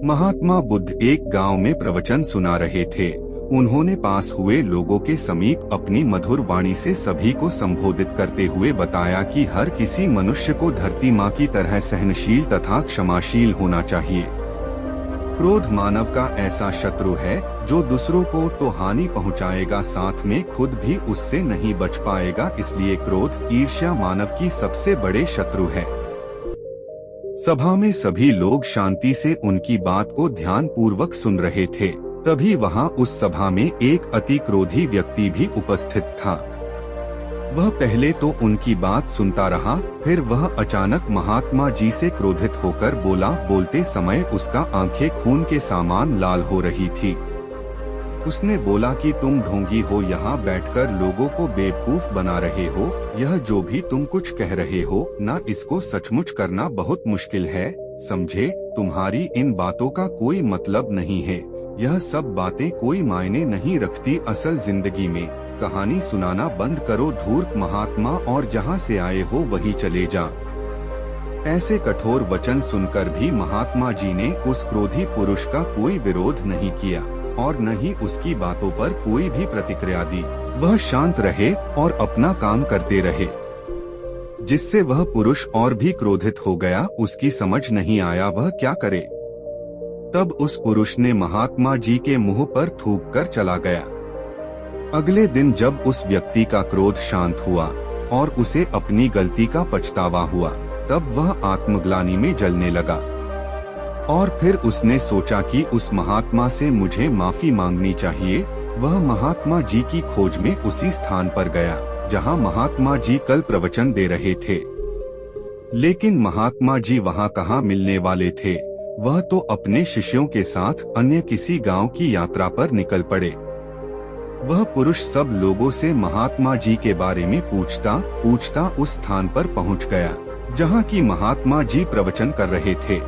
महात्मा बुद्ध एक गांव में प्रवचन सुना रहे थे। उन्होंने पास हुए लोगों के समीप अपनी मधुर वाणी से सभी को संबोधित करते हुए बताया कि हर किसी मनुष्य को धरती माँ की तरह सहनशील तथा क्षमाशील होना चाहिए। क्रोध मानव का ऐसा शत्रु है जो दूसरों को तो हानि पहुंचाएगा, साथ में खुद भी उससे नहीं बच पाएगा। इसलिए क्रोध, ईर्ष्या मानव की सबसे बड़े शत्रु है। सभा में सभी लोग शांति से उनकी बात को ध्यान पूर्वक सुन रहे थे। तभी वहां उस सभा में एक अति क्रोधी व्यक्ति भी उपस्थित था। वह पहले तो उनकी बात सुनता रहा, फिर वह अचानक महात्मा जी से क्रोधित होकर बोला। बोलते समय उसका आंखें खून के समान लाल हो रही थी। उसने बोला कि तुम ढोंगी हो, यहाँ बैठकर लोगों को बेवकूफ बना रहे हो। यह जो भी तुम कुछ कह रहे हो ना, इसको सचमुच करना बहुत मुश्किल है। समझे, तुम्हारी इन बातों का कोई मतलब नहीं है। यह सब बातें कोई मायने नहीं रखती असल जिंदगी में। कहानी सुनाना बंद करो धूर्त महात्मा, और जहाँ से आए हो वहीं चले जा। ऐसे कठोर वचन सुनकर भी महात्मा जी ने उस क्रोधी पुरुष का कोई विरोध नहीं किया और न ही उसकी बातों पर कोई भी प्रतिक्रिया दी। वह शांत रहे और अपना काम करते रहे, जिससे वह पुरुष और भी क्रोधित हो गया। उसकी समझ नहीं आया वह क्या करे। तब उस पुरुष ने महात्मा जी के मुंह पर थूक कर चला गया। अगले दिन जब उस व्यक्ति का क्रोध शांत हुआ और उसे अपनी गलती का पछतावा हुआ, तब वह आत्मग्लानि में जलने लगा और फिर उसने सोचा कि उस महात्मा से मुझे माफी मांगनी चाहिए। वह महात्मा जी की खोज में उसी स्थान पर गया जहां महात्मा जी कल प्रवचन दे रहे थे। लेकिन महात्मा जी वहां कहाँ मिलने वाले थे। वह तो अपने शिष्यों के साथ अन्य किसी गांव की यात्रा पर निकल पड़े। वह पुरुष सब लोगों से महात्मा जी के बारे में पूछता उस स्थान पर पहुंच गया जहां की महात्मा जी प्रवचन कर रहे थे।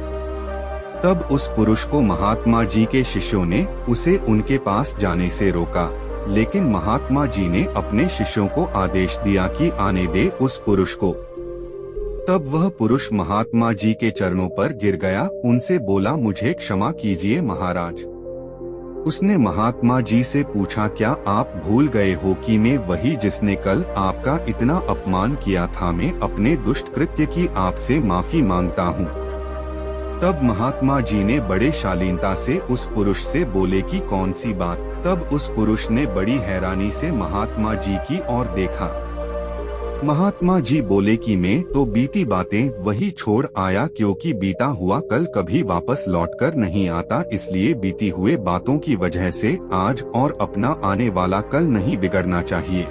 तब उस पुरुष को महात्मा जी के शिष्यों ने उसे उनके पास जाने से रोका, लेकिन महात्मा जी ने अपने शिष्यों को आदेश दिया कि आने दे उस पुरुष को। तब वह पुरुष महात्मा जी के चरणों पर गिर गया, उनसे बोला, मुझे क्षमा कीजिए महाराज। उसने महात्मा जी से पूछा, क्या आप भूल गए हो कि मैं वही जिसने कल आपका इतना अपमान किया था। मैं अपने दुष्ट कृत्य की आपसे माफी मांगता हूँ। तब महात्मा जी ने बड़े शालीनता से उस पुरुष से बोले कि कौन सी बात। तब उस पुरुष ने बड़ी हैरानी से महात्मा जी की ओर देखा। महात्मा जी बोले कि मैं तो बीती बातें वही छोड़ आया, क्योंकि बीता हुआ कल कभी वापस लौटकर नहीं आता। इसलिए बीती हुए बातों की वजह से आज और अपना आने वाला कल नहीं बिगड़ना चाहिए।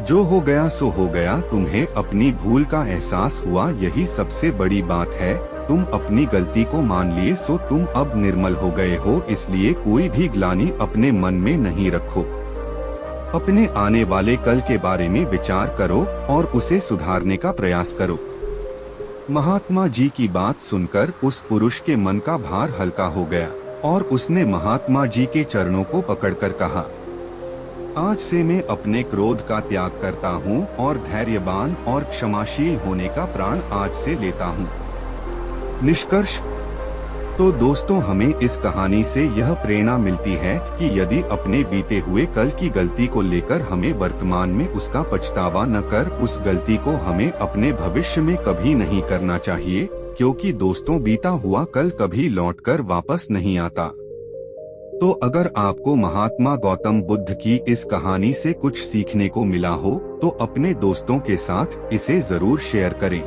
जो हो गया सो हो गया। तुम्हें अपनी भूल का एहसास हुआ, यही सबसे बड़ी बात है। तुम अपनी गलती को मान लिए, सो तुम अब निर्मल हो गए हो। इसलिए कोई भी ग्लानि अपने मन में नहीं रखो। अपने आने वाले कल के बारे में विचार करो और उसे सुधारने का प्रयास करो। महात्मा जी की बात सुनकर उस पुरुष के मन का भार हल्का हो गया और उसने महात्मा जी के चरणों को पकड़कर कहा, आज से मैं अपने क्रोध का त्याग करता हूँ और धैर्यवान और क्षमाशील होने का प्रण आज से लेता हूँ। निष्कर्ष तो दोस्तों, हमें इस कहानी से यह प्रेरणा मिलती है कि यदि अपने बीते हुए कल की गलती को लेकर हमें वर्तमान में उसका पछतावा न कर, उस गलती को हमें अपने भविष्य में कभी नहीं करना चाहिए, क्योंकि दोस्तों बीता हुआ कल कभी लौटकर वापस नहीं आता। तो अगर आपको महात्मा गौतम बुद्ध की इस कहानी से कुछ सीखने को मिला हो तो अपने दोस्तों के साथ इसे जरूर शेयर करें।